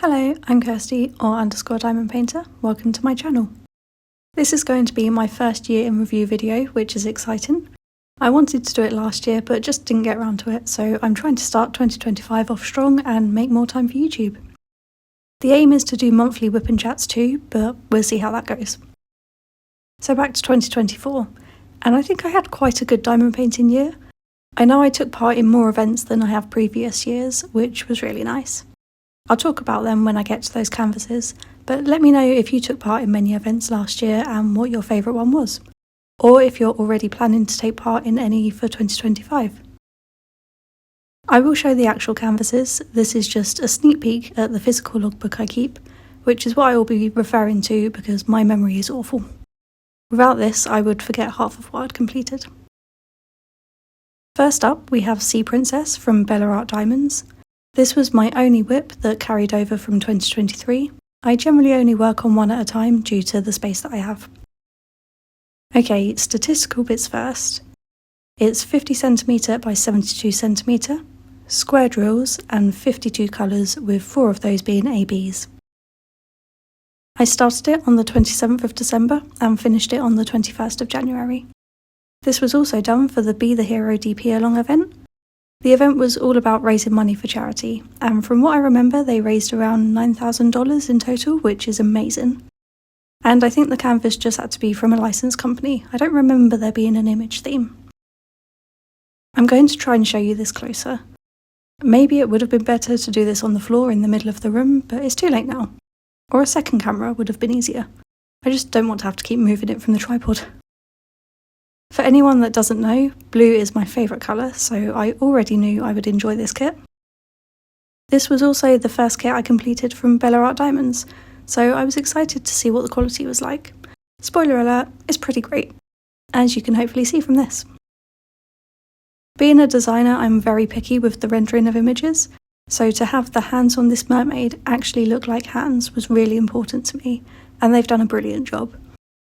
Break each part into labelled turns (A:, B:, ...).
A: Hello, I'm Kirsty, or _ Diamond Painter. Welcome to my channel. This is going to be my first year in review video, which is exciting. I wanted to do it last year, but just didn't get around to it, so I'm trying to start 2025 off strong and make more time for YouTube. The aim is to do monthly whip and chats too, but we'll see how that goes. So back to 2024, and I think I had quite a good diamond painting year. I know I took part in more events than I have previous years, which was really nice. I'll talk about them when I get to those canvases, but let me know if you took part in many events last year and what your favourite one was, or if you're already planning to take part in any for 2025. I will show the actual canvases. This is just a sneak peek at the physical logbook I keep, which is what I will be referring to because my memory is awful. Without this, I would forget half of what I'd completed. First up, we have Sea Princess from Bella Art Diamonds. This was my only whip that carried over from 2023. I generally only work on one at a time due to the space that I have. Okay, statistical bits first. It's 50cm by 72cm, square drills and 52 colours with 4 of those being ABs. I started it on the 27th of December and finished it on the 21st of January. This was also done for the Be the Hero DP Along event. The event was all about raising money for charity, and from what I remember they raised around $9,000 in total, which is amazing. And I think the canvas just had to be from a licensed company. I don't remember there being an image theme. I'm going to try and show you this closer. Maybe it would have been better to do this on the floor in the middle of the room, but it's too late now. Or a second camera would have been easier. I just don't want to have to keep moving it from the tripod. For anyone that doesn't know, blue is my favourite colour, so I already knew I would enjoy this kit. This was also the first kit I completed from Bella Art Diamonds, so I was excited to see what the quality was like. Spoiler alert, it's pretty great, as you can hopefully see from this. Being a designer, I'm very picky with the rendering of images, so to have the hands on this mermaid actually look like hands was really important to me, and they've done a brilliant job.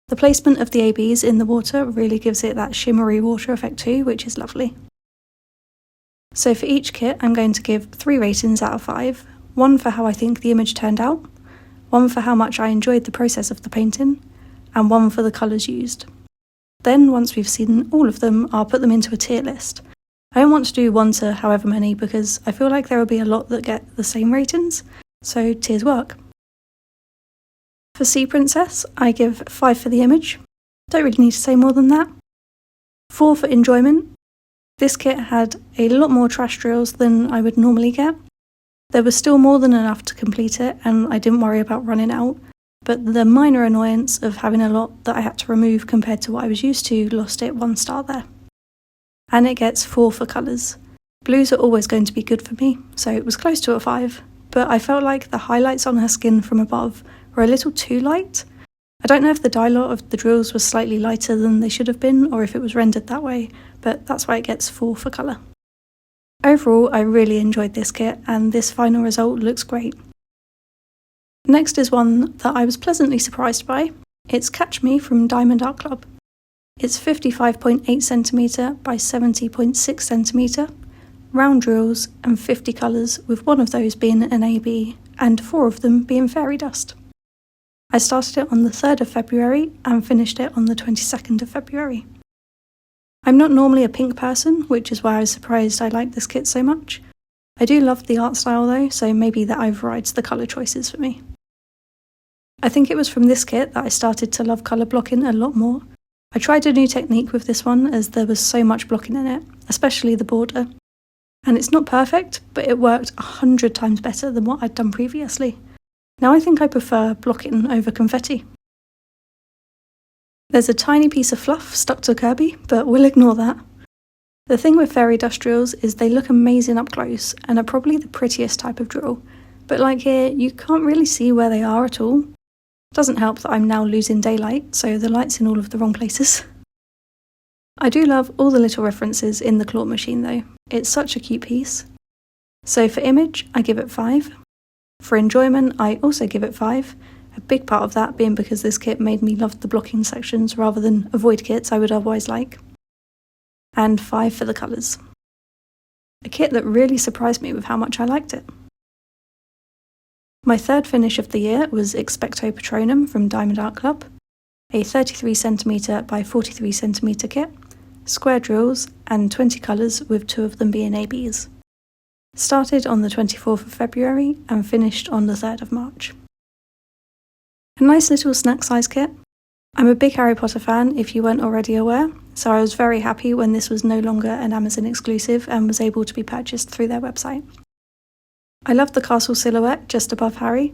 A: The placement of the ABs in the water really gives it that shimmery water effect too, which is lovely. So for each kit I'm going to give 3 ratings out of 5, 1 for how I think the image turned out, 1 for how much I enjoyed the process of the painting, and 1 for the colours used. Then once we've seen all of them, I'll put them into a tier list. I don't want to do 1 to however many because I feel like there will be a lot that get the same ratings, so tiers work. For Sea Princess, I give 5 for the image. Don't really need to say more than that. 4 for enjoyment. This kit had a lot more trash drills than I would normally get. There was still more than enough to complete it and I didn't worry about running out, but the minor annoyance of having a lot that I had to remove compared to what I was used to lost it 1 star there. And it gets 4 for colours. Blues are always going to be good for me, so it was close to a 5, but I felt like the highlights on her skin from above were a little too light. I don't know if the dye lot of the drills was slightly lighter than they should have been or if it was rendered that way, but that's why it gets 4 for colour. Overall, I really enjoyed this kit and this final result looks great. Next is one that I was pleasantly surprised by. It's Catch Me from Diamond Art Club. It's 55.8cm by 70.6cm, round drills and 50 colours with 1 of those being an AB and 4 of them being fairy dust. I started it on the 3rd of February and finished it on the 22nd of February. I'm not normally a pink person, which is why I was surprised I liked this kit so much. I do love the art style though, so maybe that overrides the colour choices for me. I think it was from this kit that I started to love colour blocking a lot more. I tried a new technique with this one as there was so much blocking in it, especially the border. And it's not perfect, but it worked 100 times better than what I'd done previously. Now I think I prefer blocking over confetti. There's a tiny piece of fluff stuck to Kirby, but we'll ignore that. The thing with fairy dust drills is they look amazing up close and are probably the prettiest type of drill, but like here, you can't really see where they are at all. Doesn't help that I'm now losing daylight, so the light's in all of the wrong places. I do love all the little references in the claw machine though, it's such a cute piece. So for image, I give it 5. For enjoyment, I also give it 5, a big part of that being because this kit made me love the blocking sections rather than avoid kits I would otherwise like. And 5 for the colours. A kit that really surprised me with how much I liked it. My third finish of the year was Expecto Patronum from Diamond Art Club, a 33cm by 43cm kit, square drills, and 20 colours with 2 of them being ABs. Started on the 24th of February and finished on the 3rd of March. A nice little snack size kit. I'm a big Harry Potter fan if you weren't already aware, so I was very happy when this was no longer an Amazon exclusive and was able to be purchased through their website. I love the castle silhouette just above Harry,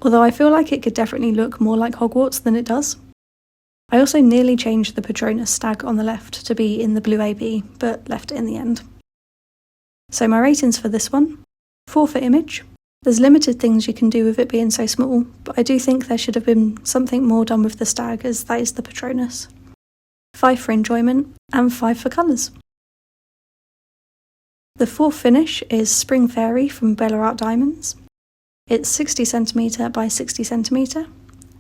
A: although I feel like it could definitely look more like Hogwarts than it does. I also nearly changed the Patronus stag on the left to be in the blue AB, but left it in the end. So my ratings for this one: 4 for image. There's limited things you can do with it being so small, but I do think there should have been something more done with the stag, as that is the Patronus. 5 for enjoyment, and 5 for colours. The fourth finish is Spring Fairy from Bella Art Diamonds. It's 60cm by 60cm,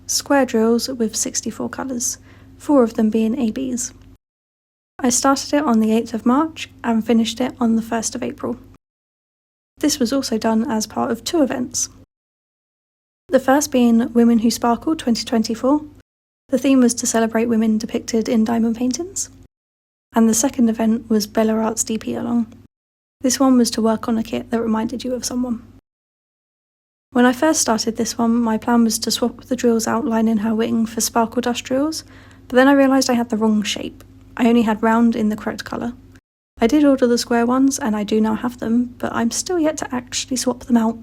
A: square drills with 64 colours, 4 of them being ABs. I started it on the 8th of March and finished it on the 1st of April. This was also done as part of 2 events. The first being Women Who Sparkle 2024. The theme was to celebrate women depicted in diamond paintings. And the second event was Bella Art's DP Along. This one was to work on a kit that reminded you of someone. When I first started this one, my plan was to swap the drills outlining her wing for sparkle dust drills, but then I realised I had the wrong shape. I only had round in the correct colour. I did order the square ones and I do now have them, but I'm still yet to actually swap them out.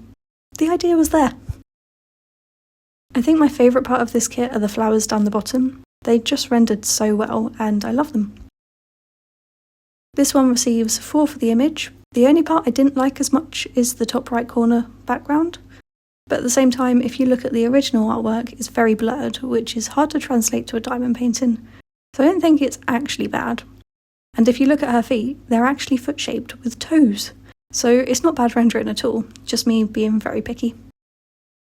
A: The idea was there. I think my favourite part of this kit are the flowers down the bottom. They just rendered so well and I love them. This one receives 4 for the image. The only part I didn't like as much is the top right corner background, but at the same time, if you look at the original artwork, it's very blurred, which is hard to translate to a diamond painting, so I don't think it's actually bad. And if you look at her feet, they're actually foot-shaped with toes, so it's not bad rendering at all, just me being very picky.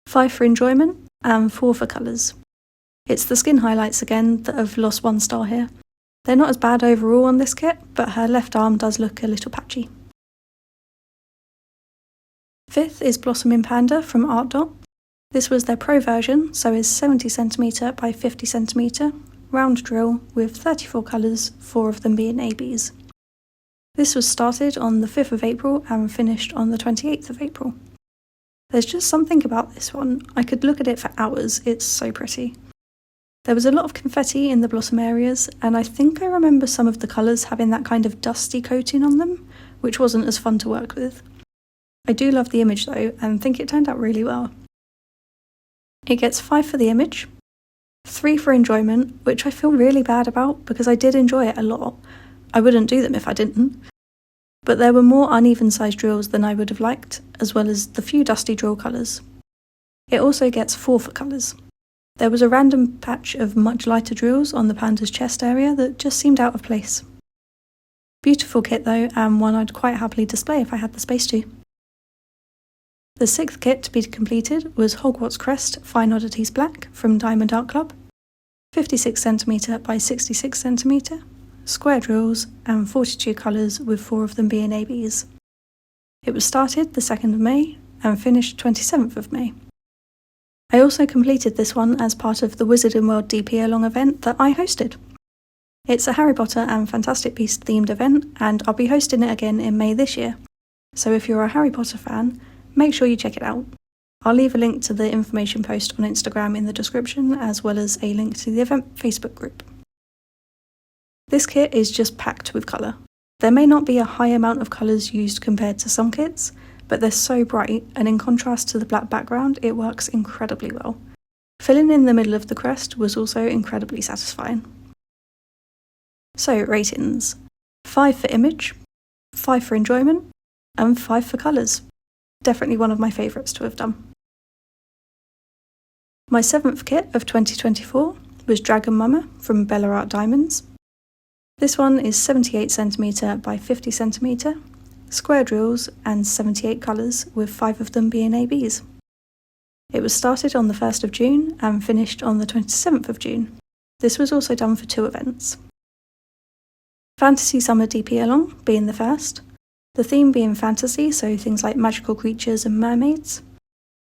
A: 5 for enjoyment, and 4 for colours. It's the skin highlights again that have lost 1 star here. They're not as bad overall on this kit, but her left arm does look a little patchy. 5th is Blossoming Panda from Art Dot. This was their pro version, so is 70cm by 50cm, round drill with 34 colours, 4 of them being ABs. This was started on the 5th of April and finished on the 28th of April. There's just something about this one. I could look at it for hours, it's so pretty. There was a lot of confetti in the blossom areas, and I think I remember some of the colours having that kind of dusty coating on them, which wasn't as fun to work with. I do love the image though, and think it turned out really well. It gets 5 for the image, 3 for enjoyment, which I feel really bad about because I did enjoy it a lot. I wouldn't do them if I didn't. But there were more uneven sized drills than I would have liked, as well as the few dusty drill colours. It also gets 4 for colours. There was a random patch of much lighter drills on the panda's chest area that just seemed out of place. Beautiful kit though, and one I'd quite happily display if I had the space to. The 6th kit to be completed was Hogwarts Crest Fine Oddities Black from Diamond Art Club, 56cm by 66cm, square drills and 42 colours with 4 of them being ABs. It was started the 2nd of May and finished 27th of May. I also completed this one as part of the Wizarding World DP Along event that I hosted. It's a Harry Potter and Fantastic Beasts themed event, and I'll be hosting it again in May this year. So if you're a Harry Potter fan, make sure you check it out. I'll leave a link to the information post on Instagram in the description, as well as a link to the event Facebook group. This kit is just packed with colour. There may not be a high amount of colours used compared to some kits, but they're so bright, and in contrast to the black background, it works incredibly well. Filling in the middle of the crest was also incredibly satisfying. So, ratings. 5 for image, 5 for enjoyment, and 5 for colours. Definitely one of my favourites to have done. My 7th kit of 2024 was Dragon Mama from Bella Art Diamonds. This one is 78cm by 50cm, square drills and 78 colours, with 5 of them being ABs. It was started on the 1st of June and finished on the 27th of June. This was also done for 2 events. Fantasy Summer DP Along being the first, the theme being fantasy, so things like magical creatures and mermaids.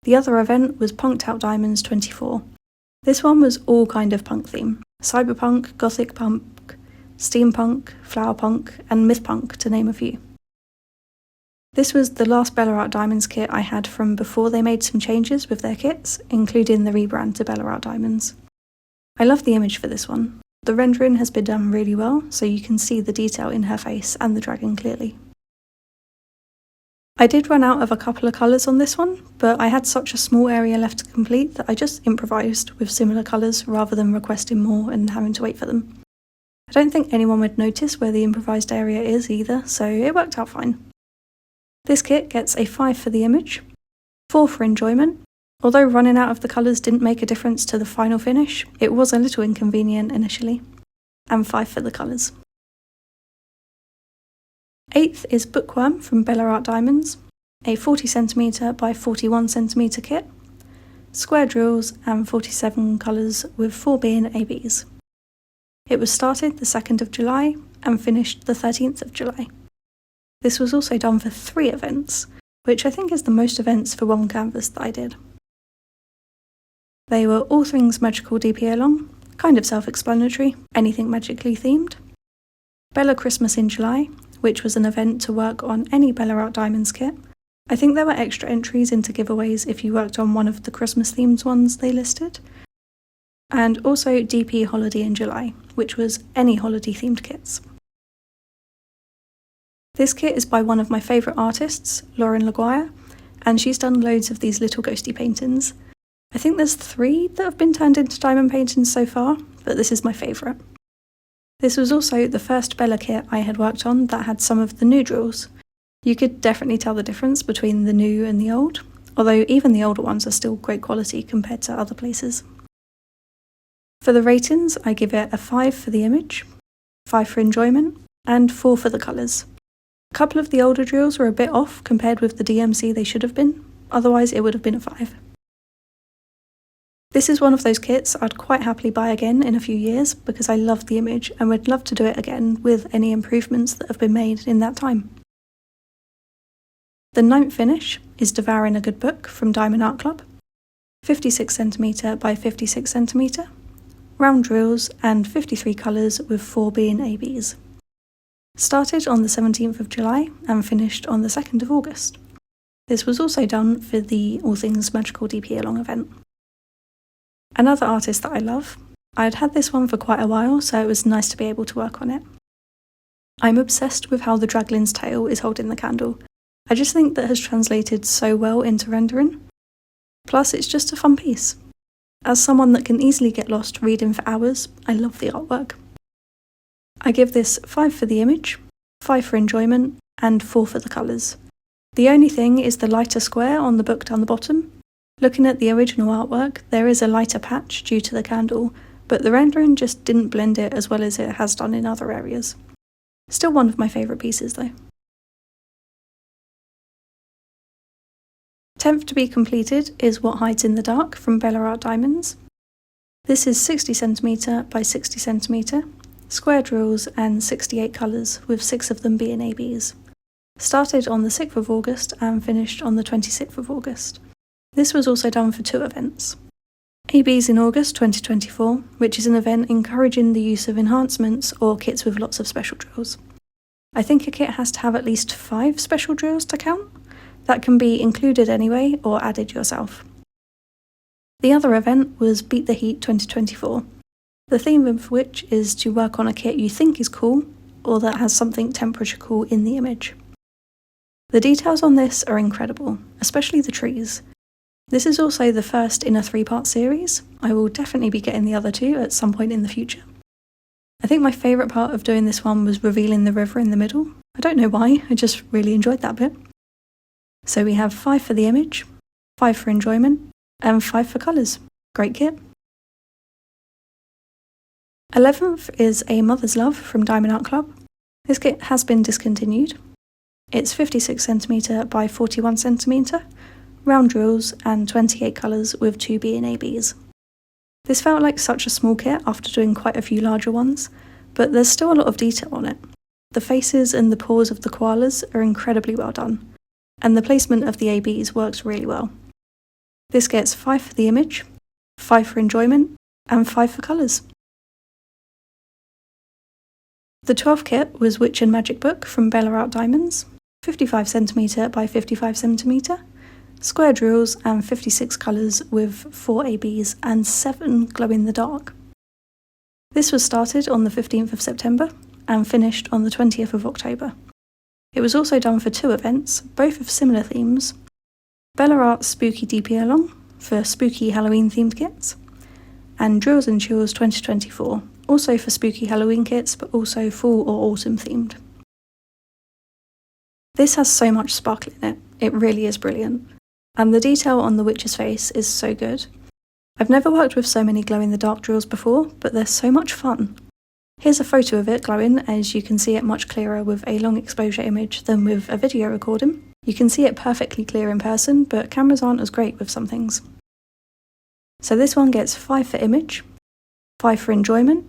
A: The other event was Punked Out Diamonds 24. This one was all kind of punk theme: cyberpunk, gothic punk, steampunk, flower punk, and myth punk, to name a few. This was the last Bella Art Diamonds kit I had from before they made some changes with their kits, including the rebrand to Bella Art Diamonds. I love the image for this one. The rendering has been done really well, so you can see the detail in her face and the dragon clearly. I did run out of a couple of colours on this one, but I had such a small area left to complete that I just improvised with similar colours rather than requesting more and having to wait for them. I don't think anyone would notice where the improvised area is either, so it worked out fine. This kit gets a 5 for the image, 4 for enjoyment. Although running out of the colours didn't make a difference to the final finish, it was a little inconvenient initially, and 5 for the colours. 8th is Bookworm from Bella Art Diamonds, a 40cm by 41cm kit, square drills and 47 colours with 4 being ABs. It was started the 2nd of July and finished the 13th of July. This was also done for 3 events, which I think is the most events for one canvas that I did. They were all things magical DP along, kind of self-explanatory, anything magically themed. Bella Christmas in July, which was an event to work on any Bella Art Diamonds kit. I think there were extra entries into giveaways if you worked on one of the Christmas themed ones they listed. And also DP Holiday in July, which was any holiday themed kits. This kit is by one of my favourite artists, Lauren Laguire, and she's done loads of these little ghosty paintings. I think there's 3 that have been turned into diamond paintings so far, but this is my favourite. This was also the first Bella kit I had worked on that had some of the new drills. You could definitely tell the difference between the new and the old, although even the older ones are still great quality compared to other places. For the ratings, I give it a 5 for the image, 5 for enjoyment, and 4 for the colours. A couple of the older drills were a bit off compared with the DMC they should have been, otherwise it would have been a 5. This is one of those kits I'd quite happily buy again in a few years because I love the image and would love to do it again with any improvements that have been made in that time. The 9th finish is Devouring a Good Book from Diamond Art Club, 56cm by 56cm, round drills and 53 colours with 4 being ABs. Started on the 17th of July and finished on the 2nd of August. This was also done for the All Things Magical DP Along event. Another artist that I love. I'd had this one for quite a while, so it was nice to be able to work on it. I'm obsessed with how the draglin's tail is holding the candle. I just think that has translated so well into rendering. Plus, it's just a fun piece. As someone that can easily get lost reading for hours, I love the artwork. I give this 5 for the image, 5 for enjoyment, and 4 for the colours. The only thing is the lighter square on the book down the bottom. Looking at the original artwork, there is a lighter patch due to the candle, but the rendering just didn't blend it as well as it has done in other areas. Still one of my favourite pieces though. 10th to be completed is What Hides in the Dark from Bella Art Diamonds. This is 60cm by 60cm, square drills and 68 colours with 6 of them being ABs. Started on the 6th of August and finished on the 26th of August. This was also done for 2 events. ABs in August 2024, which is an event encouraging the use of enhancements or kits with lots of special drills. I think a kit has to have at least 5 special drills to count. That can be included anyway or added yourself. The other event was Beat the Heat 2024, the theme of which is to work on a kit you think is cool or that has something temperature cool in the image. The details on this are incredible, especially the trees. This is also the first in a 3-part series. I will definitely be getting the other 2 at some point in the future. I think my favourite part of doing this one was revealing the river in the middle. I don't know why, I just really enjoyed that bit. So we have 5 for the image, 5 for enjoyment, and 5 for colours. Great kit. 11th is A Mother's Love from Diamond Art Club. This kit has been discontinued. It's 56cm by 41cm, round drills and 28 colours with 2 being ABs. This felt like such a small kit after doing quite a few larger ones, but there's still a lot of detail on it. The faces and the paws of the koalas are incredibly well done, and the placement of the ABs works really well. This gets 5 for the image, 5 for enjoyment, and 5 for colours. The 12th kit was Witch and Magic Book from Bella Art Diamonds, 55cm by 55cm, square drills and 56 colours with 4 ABs and 7 glow-in-the-dark. This was started on the 15th of September and finished on the 20th of October. It was also done for 2 events, both of similar themes: Bella Art's Spooky DP Along for spooky Halloween themed kits, and Drills and Chills 2024, also for spooky Halloween kits but also fall or autumn themed. This has so much sparkle in it, it really is brilliant, and the detail on the witch's face is so good. I've never worked with so many glow-in-the-dark drills before, but they're so much fun. Here's a photo of it glowing, as you can see it much clearer with a long exposure image than with a video recording. You can see it perfectly clear in person, but cameras aren't as great with some things. So this one gets 5 for image, 5 for enjoyment,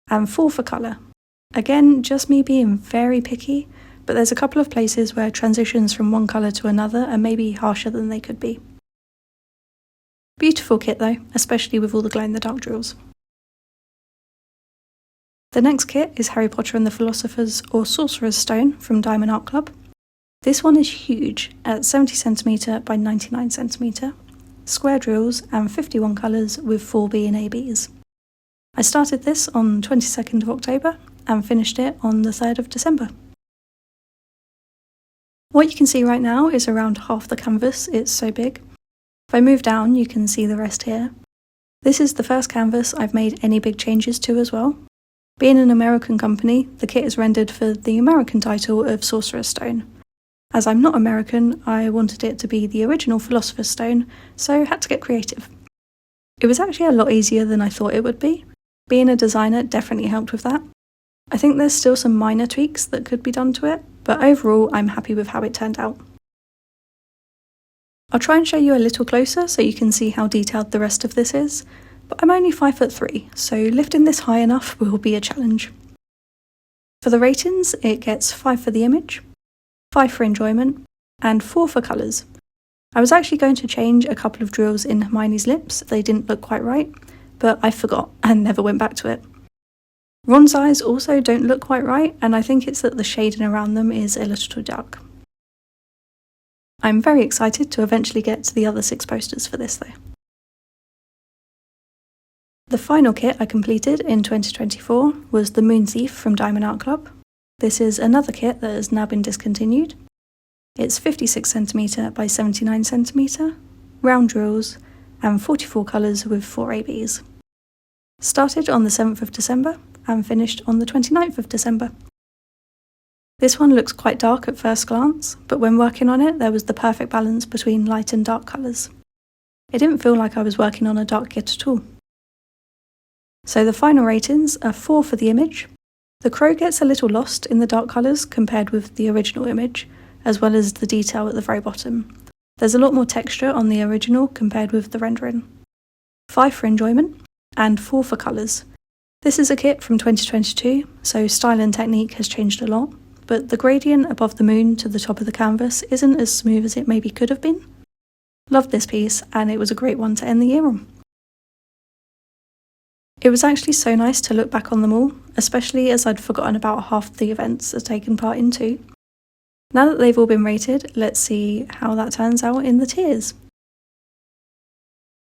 A: and 4 for colour. Again, just me being very picky, but there's a couple of places where transitions from one colour to another are maybe harsher than they could be. Beautiful kit though, especially with all the glow-in-the-dark drills. The next kit is Harry Potter and the Philosopher's or Sorcerer's Stone from Diamond Art Club. This one is huge, at 70cm by 99cm, square drills and 51 colours with 4 B and ABs. I started this on 22nd of October and finished it on the 3rd of December. What you can see right now is around half the canvas, it's so big. If I move down you can see the rest here. This is the first canvas I've made any big changes to as well. Being an American company, the kit is rendered for the American title of Sorcerer's Stone. As I'm not American, I wanted it to be the original Philosopher's Stone, so had to get creative. It was actually a lot easier than I thought it would be. Being a designer definitely helped with that. I think there's still some minor tweaks that could be done to it, but overall I'm happy with how it turned out. I'll try and show you a little closer so you can see how detailed the rest of this is, but I'm only 5'3", so lifting this high enough will be a challenge. For the ratings, it gets 5 for the image, 5 for enjoyment, and 4 for colours. I was actually going to change a couple of drills in Hermione's lips, they didn't look quite right, but I forgot and never went back to it. Ron's eyes also don't look quite right, and I think it's that the shading around them is a little too dark. I'm very excited to eventually get to the other 6 posters for this though. The final kit I completed in 2024 was the Moon Thief from Diamond Art Club. This is another kit that has now been discontinued. It's 56cm by 79cm, round drills, and 44 colours with 4 ABs. Started on the 7th of December and finished on the 29th of December. This one looks quite dark at first glance, but when working on it there was the perfect balance between light and dark colours. It didn't feel like I was working on a dark kit at all. So the final ratings are 4 for the image. The crow gets a little lost in the dark colours compared with the original image, as well as the detail at the very bottom. There's a lot more texture on the original compared with the rendering. 5 for enjoyment, and 4 for colours. This is a kit from 2022, so style and technique has changed a lot, but the gradient above the moon to the top of the canvas isn't as smooth as it maybe could have been. Loved this piece, and it was a great one to end the year on. It was actually so nice to look back on them all, especially as I'd forgotten about half the events I'd taken part in too. Now that they've all been rated, let's see how that turns out in the tiers.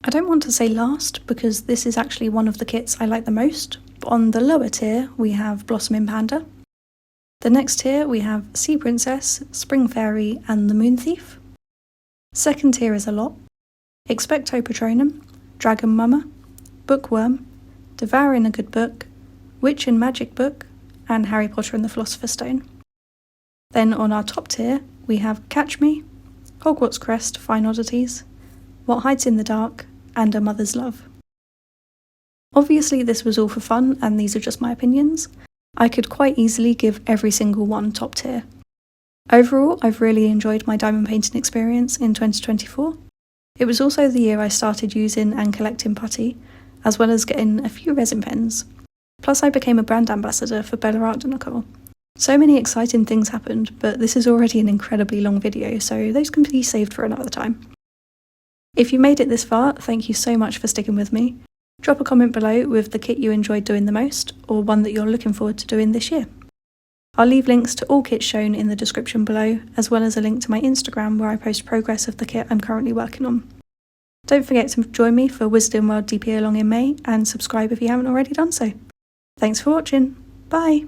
A: I don't want to say last because this is actually one of the kits I like the most, but on the lower tier we have Blossom in Panda. The next tier we have Sea Princess, Spring Fairy and the Moon Thief. Second tier is a lot: Expecto Patronum, Dragon Mama, Bookworm, Devouring a Good Book, Witch and Magic Book, and Harry Potter and the Philosopher's Stone. Then on our top tier we have Catch Me, Hogwarts Crest, Fine Oddities, What Hides in the Dark, and A Mother's Love. Obviously this was all for fun and these are just my opinions. I could quite easily give every single one top tier. Overall, I've really enjoyed my diamond painting experience in 2024. It was also the year I started using and collecting putty, as well as getting a few resin pens. Plus I became a brand ambassador for Bella Art Nicole. So many exciting things happened, but this is already an incredibly long video, so those can be saved for another time. If you made it this far, thank you so much for sticking with me. Drop a comment below with the kit you enjoyed doing the most, or one that you're looking forward to doing this year. I'll leave links to all kits shown in the description below, as well as a link to my Instagram where I post progress of the kit I'm currently working on. Don't forget to join me for Wisdom World DP along in May, and subscribe if you haven't already done so. Thanks for watching. Bye!